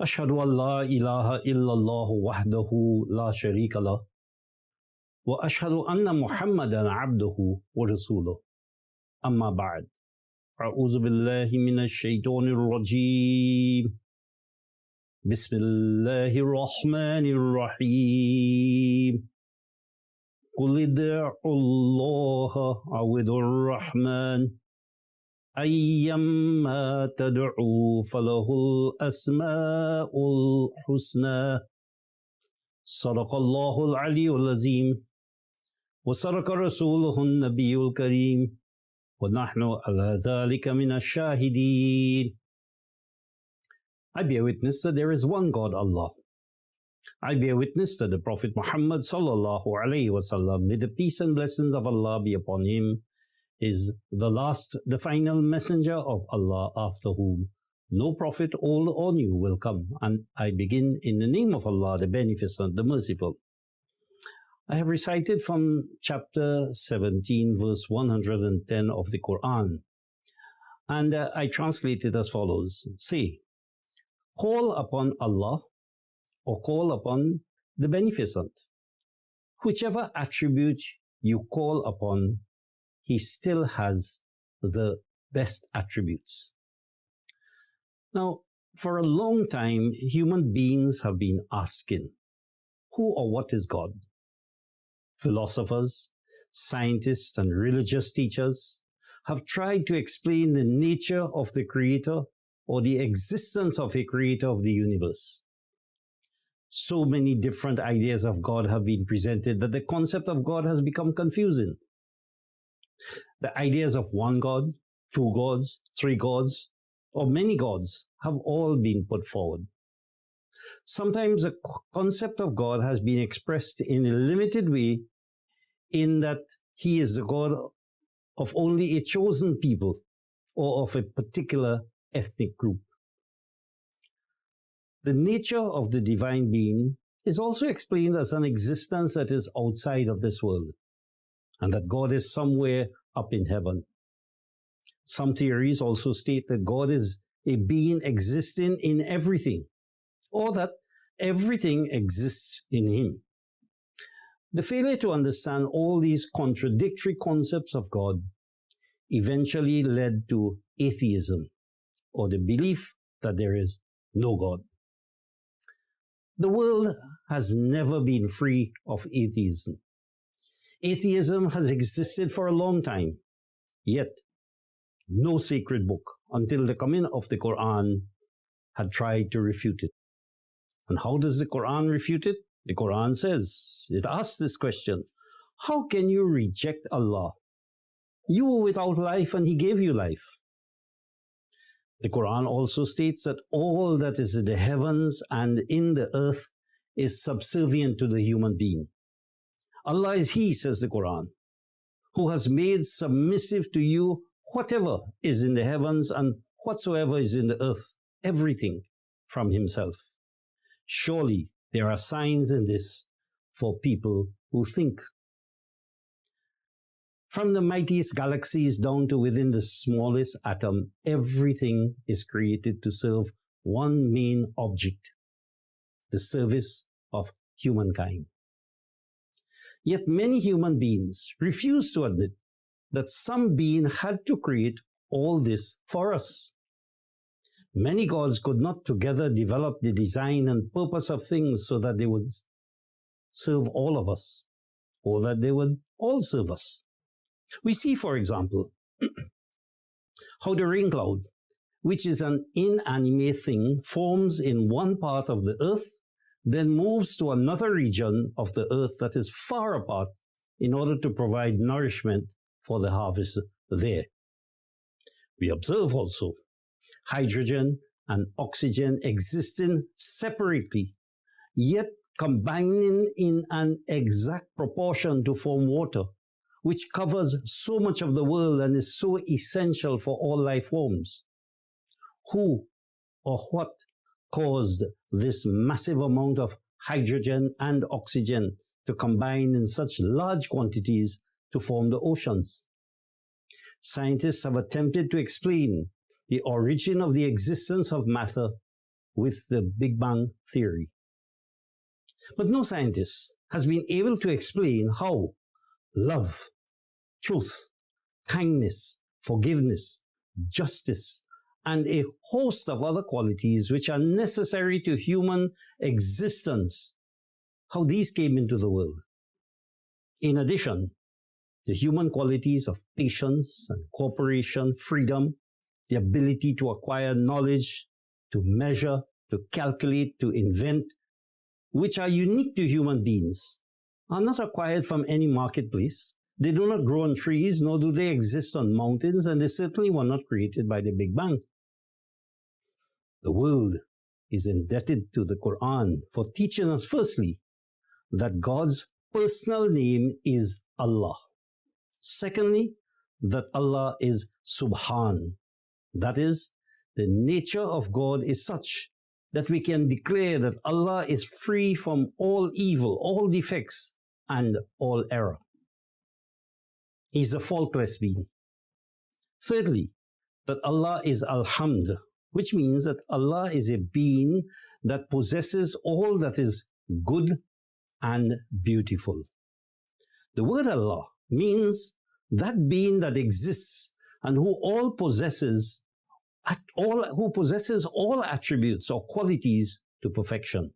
أشهد أن لا إله إلا الله وحده لا شريك له وأشهد أن محمدا عبده ورسوله أما بعد أعوذ بالله من الشيطان الرجيم بسم الله الرحمن الرحيم قل ادعوا الله أو ادعوا الرحمن أيما تدعوا فله الأسماء الحسنى صدق الله العلي العظيم وصدق رسوله النبي الكريم ونحن على ذلك من الشاهدين. I bear witness that there is one God, Allah. I bear witness that the Prophet Muhammad sallallahu alaihi wasallam, may the peace and blessings of Allah be upon him, is the last, the final messenger of Allah, after whom no prophet, old or new, will come. And I begin in the name of Allah, the Beneficent, the Merciful. I have recited from chapter 17, verse 110 of the Quran. And I translate it as follows. Say, call upon Allah or call upon the Beneficent. Whichever attribute you call upon, He still has the best attributes. Now, for a long time, human beings have been asking, who or what is God? Philosophers, scientists, and religious teachers have tried to explain the nature of the Creator or the existence of a Creator of the universe. So many different ideas of God have been presented that the concept of God has become confusing. The ideas of one God, two gods, three gods, or many gods have all been put forward. Sometimes the concept of God has been expressed in a limited way, in that He is the God of only a chosen people or of a particular ethnic group. The nature of the divine being is also explained as an existence that is outside of this world, and that God is somewhere up in heaven. Some theories also state that God is a being existing in everything, or that everything exists in Him. The failure to understand all these contradictory concepts of God eventually led to atheism, or the belief that there is no God. The world has never been free of atheism. Atheism has existed for a long time, yet no sacred book, until the coming of the Quran, had tried to refute it. And how does the Quran refute it? The Quran says, it asks this question, how can you reject Allah? You were without life and He gave you life. The Quran also states that all that is in the heavens and in the earth is subservient to the human being. Allah is He, says the Quran, who has made submissive to you whatever is in the heavens and whatsoever is in the earth, everything from Himself. Surely there are signs in this for people who think. From the mightiest galaxies down to within the smallest atom, everything is created to serve one main object, the service of humankind. Yet many human beings refuse to admit that some being had to create all this for us. Many gods could not together develop the design and purpose of things so that they would serve all of us, or that they would all serve us. We see, for example, how the rain cloud, which is an inanimate thing, forms in one part of the earth, then moves to another region of the earth that is far apart in order to provide nourishment for the harvest there. We observe also hydrogen and oxygen existing separately, yet combining in an exact proportion to form water, which covers so much of the world and is so essential for all life forms. Who or what caused this massive amount of hydrogen and oxygen to combine in such large quantities to form the oceans? Scientists have attempted to explain the origin of the existence of matter with the Big Bang theory. But no scientist has been able to explain how love, truth, kindness, forgiveness, justice, and a host of other qualities which are necessary to human existence, how these came into the world. In addition, the human qualities of patience and cooperation, freedom, the ability to acquire knowledge, to measure, to calculate, to invent, which are unique to human beings, are not acquired from any marketplace. They do not grow on trees, nor do they exist on mountains, and they certainly were not created by the Big Bang. The world is indebted to the Quran for teaching us, firstly, that God's personal name is Allah. Secondly, that Allah is Subhan. That is, the nature of God is such that we can declare that Allah is free from all evil, all defects, and all error. He's a faultless being. Thirdly, that Allah is Alhamd, which means that Allah is a being that possesses all that is good and beautiful. The word Allah means that being that exists and who possesses all attributes or qualities to perfection.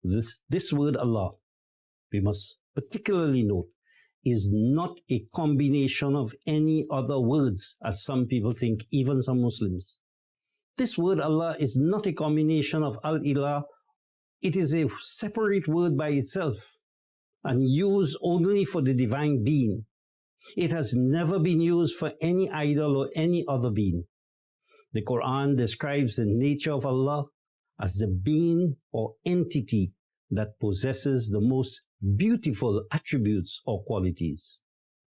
This word Allah, we must particularly note, is not a combination of any other words, as some people think, even some Muslims. This word Allah is not a combination of Al-Ilah. It is a separate word by itself and used only for the divine being. It has never been used for any idol or any other being. The Quran describes the nature of Allah as the being or entity that possesses the most beautiful attributes or qualities.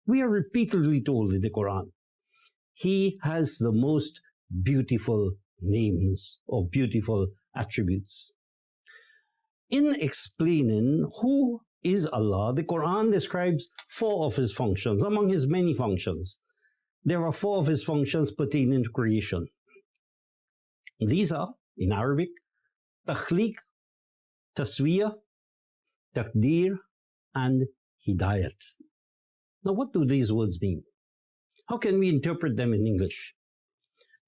We are repeatedly told in the Quran, He has the most beautiful names or beautiful attributes. In explaining who is Allah, the Quran describes 4 of His functions, among His many functions. There are 4 of His functions pertaining to creation. These are, in Arabic, Takhliq, Taswiyah, Taqdeer, and Hidayat. Now, what do these words mean? How can we interpret them in English?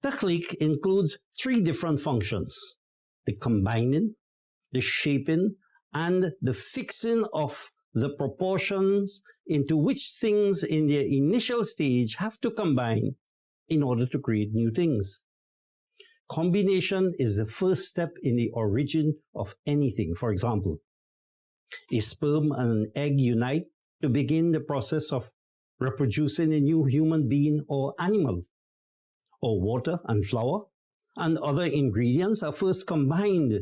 Takhliq includes 3 different functions: the combining, the shaping, and the fixing of the proportions into which things in their initial stage have to combine in order to create new things. Combination is the first step in the origin of anything. For example, a sperm and an egg unite to begin the process of reproducing a new human being or animal. Or water and flour and other ingredients are first combined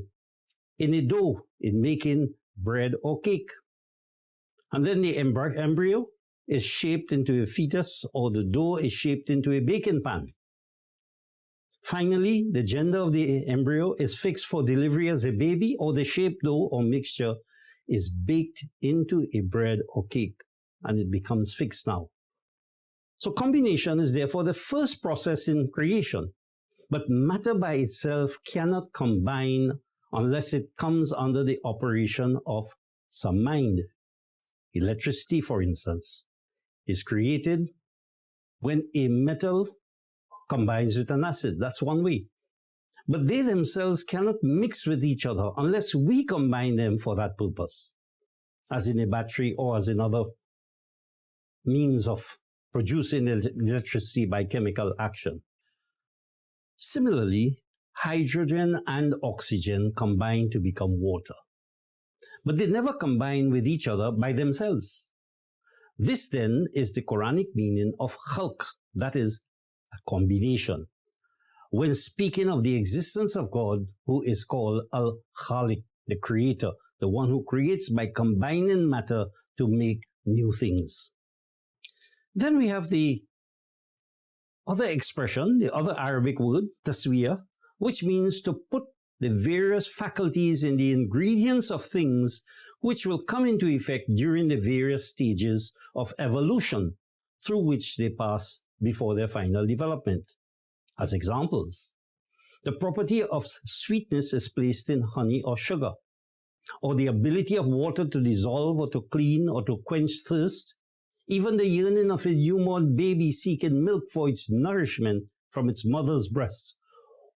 in a dough in making bread or cake. And then the embryo is shaped into a fetus, or the dough is shaped into a baking pan. Finally, the gender of the embryo is fixed for delivery as a baby, or the shaped dough or mixture is baked into a bread or cake, and it becomes fixed now. So combination is therefore the first process in creation. But matter by itself cannot combine unless it comes under the operation of some mind. Electricity, for instance, is created when a metal combines with an acid. That's one way. But they themselves cannot mix with each other unless we combine them for that purpose, as in a battery or as in other means of producing electricity by chemical action. Similarly, hydrogen and oxygen combine to become water. But they never combine with each other by themselves. This then is the Quranic meaning of khalq, that is, a combination. When speaking of the existence of God, who is called Al-Khaliq, the creator, the one who creates by combining matter to make new things. Then we have the other expression, the other Arabic word, taswiyah, which means to put the various faculties in the ingredients of things which will come into effect during the various stages of evolution through which they pass before their final development. As examples, The property of sweetness is placed in honey or sugar, or the ability of water to dissolve or to clean or to quench thirst, even the yearning of a newborn baby seeking milk for its nourishment from its mother's breast.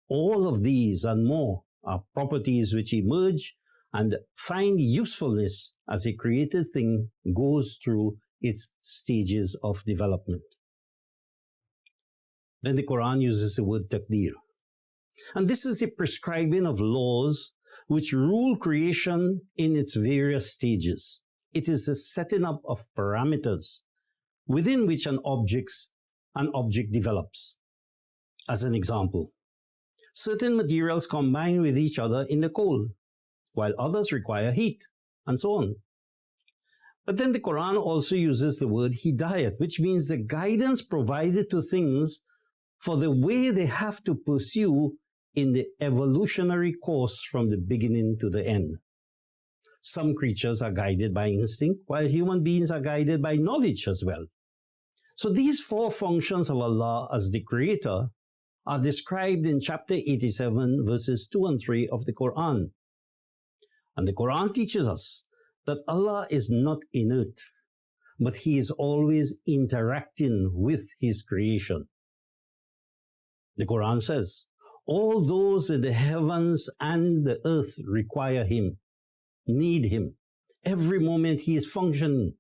All of these and more are properties which emerge and find usefulness as a created thing goes through its stages of development. Then the Quran uses the word taqdeer. And this is the prescribing of laws which rule creation in its various stages. It is the setting up of parameters within which an object develops. As an example, certain materials combine with each other in the coal, while others require heat, and so on. But then the Quran also uses the word hidayat, which means the guidance provided to things for the way they have to pursue in the evolutionary course from the beginning to the end. Some creatures are guided by instinct, while human beings are guided by knowledge as well. So these four functions of Allah as the Creator are described in chapter 87, verses 2 and 3 of the Quran. And the Quran teaches us that Allah is not inert, but He is always interacting with His creation. The Quran says, all those in the heavens and the earth require Him, need Him. Every moment He is functioning.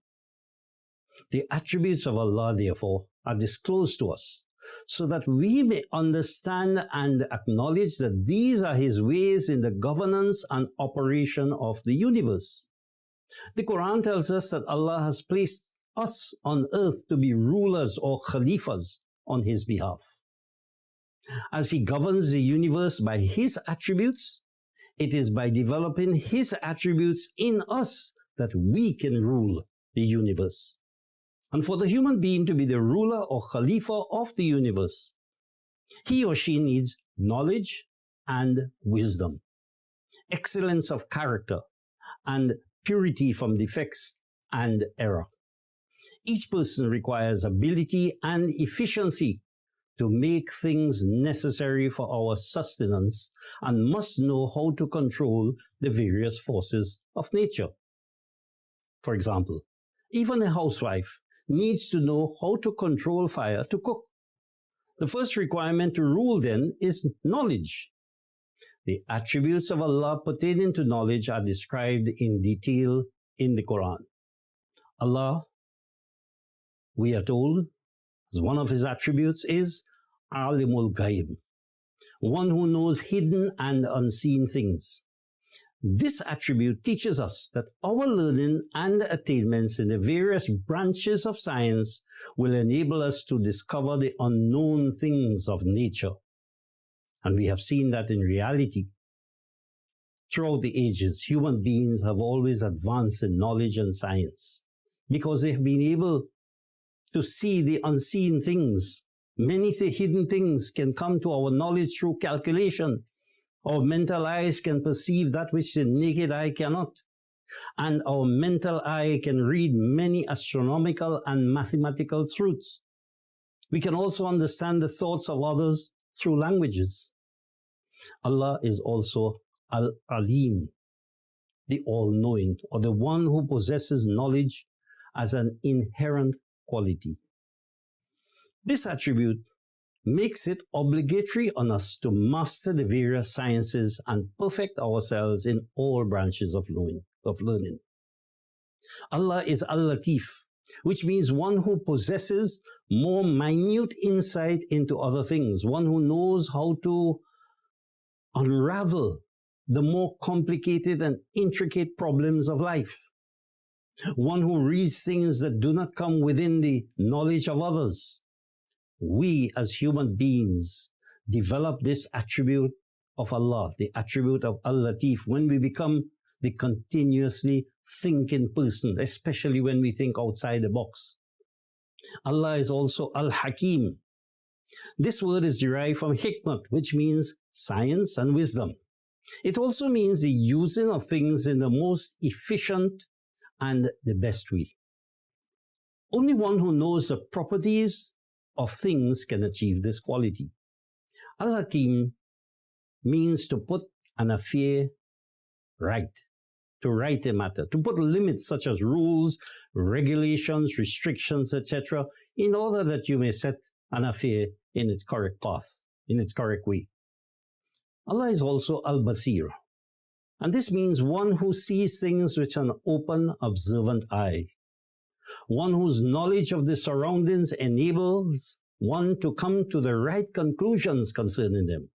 The attributes of Allah, therefore, are disclosed to us so that we may understand and acknowledge that these are His ways in the governance and operation of the universe. The Quran tells us that Allah has placed us on earth to be rulers or khalifas on His behalf. As He governs the universe by His attributes, it is by developing His attributes in us that we can rule the universe. And for the human being to be the ruler or khalifa of the universe, he or she needs knowledge and wisdom, excellence of character, and purity from defects and error. Each person requires ability and efficiency to make things necessary for our sustenance and must know how to control the various forces of nature. For example, even a housewife needs to know how to control fire to cook. The first requirement to rule then is knowledge. The attributes of Allah pertaining to knowledge are described in detail in the Quran. Allah, we are told, as one of His attributes is Alimul Ghaib, one who knows hidden and unseen things. This attribute teaches us that our learning and attainments in the various branches of science will enable us to discover the unknown things of nature. And we have seen that in reality. Throughout the ages, human beings have always advanced in knowledge and science because they have been able to see the unseen things. Many hidden things can come to our knowledge through calculation. Our mental eyes can perceive that which the naked eye cannot. And our mental eye can read many astronomical and mathematical truths. We can also understand the thoughts of others through languages. Allah is also Al-Alim, the all-knowing, or the one who possesses knowledge as an inherent quality. This attribute makes it obligatory on us to master the various sciences and perfect ourselves in all branches of learning. Allah is Al-Latif, which means one who possesses more minute insight into other things, one who knows how to unravel the more complicated and intricate problems of life, one who reads things that do not come within the knowledge of others. We as human beings develop this attribute of Allah, the attribute of Al-Latif, when we become the continuously thinking person, especially when we think outside the box. Allah is also Al-Hakim. This word is derived from hikmat, which means science and wisdom. It also means the using of things in the most efficient and the best way. Only one who knows the properties of things can achieve this quality. Al-Hakim means to put an affair right, to right a matter, to put limits such as rules, regulations, restrictions, etc., in order that you may set an affair in its correct path, in its correct way. Allah is also Al-Basir, and this means one who sees things with an open, observant eye, one whose knowledge of the surroundings enables one to come to the right conclusions concerning them.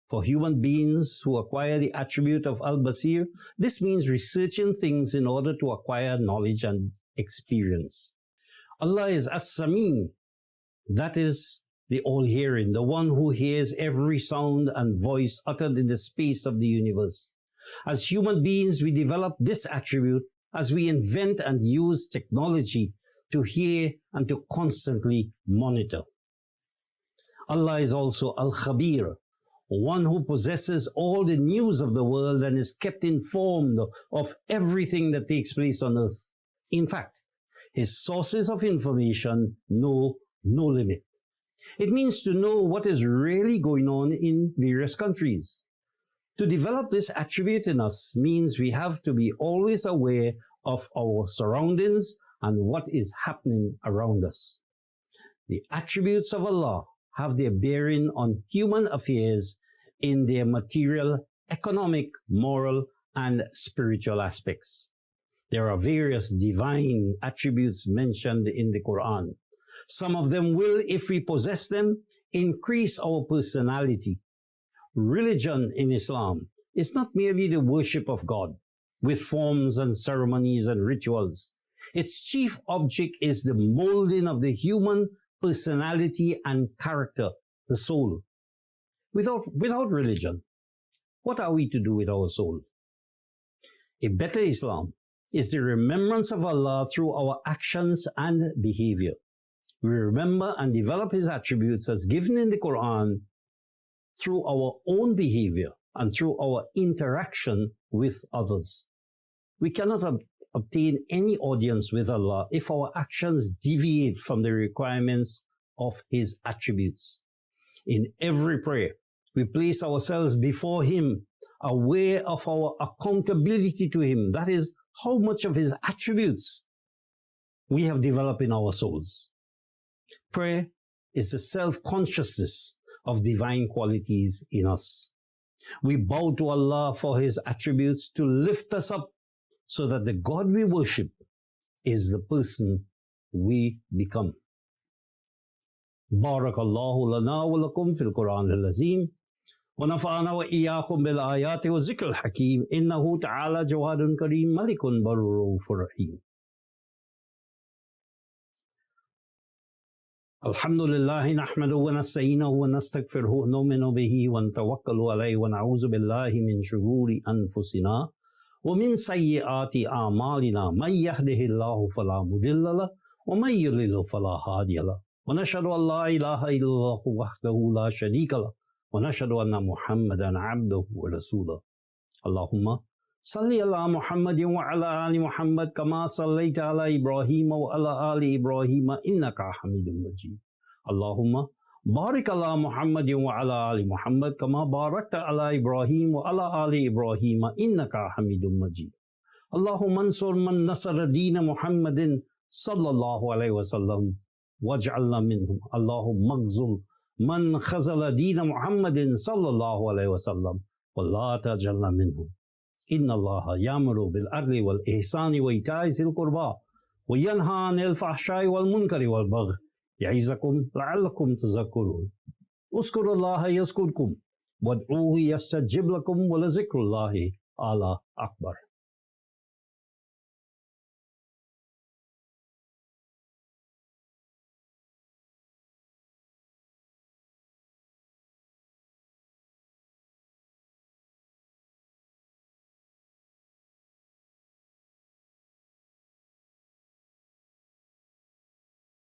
For human beings who acquire the attribute of Al-Basir, this means researching things in order to acquire knowledge and experience. Allah is As-Sami, that is the all-hearing, the one who hears every sound and voice uttered in the space of the universe. As human beings, we develop this attribute as we invent and use technology to hear and to constantly monitor. Allah is also Al-Khabir, one who possesses all the news of the world and is kept informed of everything that takes place on earth. In fact, his sources of information know no limit. It means to know what is really going on in various countries. To develop this attribute in us means we have to be always aware of our surroundings and what is happening around us. The attributes of Allah have their bearing on human affairs in their material, economic, moral, and spiritual aspects. There are various divine attributes mentioned in the Quran. Some of them will, if we possess them, increase our personality. Religion in Islam is not merely the worship of God with forms and ceremonies and rituals. Its chief object is the molding of the human personality and character, the soul. Without religion, what are we to do with our soul? A better Islam is the remembrance of Allah through our actions and behavior. We remember and develop His attributes as given in the Quran through our own behavior and through our interaction with others. We cannot obtain any audience with Allah if our actions deviate from the requirements of His attributes. In every prayer, we place ourselves before Him, aware of our accountability to Him. That is, how much of His attributes we have developed in our souls. Prayer is the self-consciousness of divine qualities in us. We bow to Allah for His attributes to lift us up so that the God we worship is the person we become. Barakallahu lana wa lakum fil Quran al-Azim wa nafa'ana wa iyyakum bil ayati wa zikr al-hakim innahu ta'ala jawadun kareem malikun barrufur rahim. Alhamdulillah nahmaduhu wa nasta'inuhu wa nastaghfiruhu wa nu'minu bihi wa natawakkalu alayhi wa na'udzu billahi min shururi anfusina wa min sayyiati a'malina man yahdihillahu fala mudilla lahu wa man yudlil fala hadiya lahu wa nashhadu an la ilaha illallah wahdahu la sharika lahu wa nashhadu anna Muhammadan 'abduhu wa rasuluhu. Allahumma salli ala Muhammadin wa ala ali Muhammad kama sallaita ala Ibrahim wa ala ali Ibrahim innaka Hamidum Majid. Allahumma barik ala Muhammadin wa ala ali Muhammad kama barakta ala Ibrahim wa ala ali Ibrahim innaka Hamidum Majid. Allahumma ansur man nasara deen Muhammadin sallallahu alayhi wa sallam waj'alna minhum. Allahumma maghzul man khazala deen Muhammadin sallallahu alayhi wa sallam wa la tajalna minhum. Inna Allah ya'muru bil adli wal ihsani wa ita'i zil qurba wa yanha 'anil fahsha'i wal munkari wal baghi ya'izakum la'allakum tadhakkarun. Uzkurullaha yazkurkum wad'uhu yastajib lakum wa la zikrullahi ala akbar.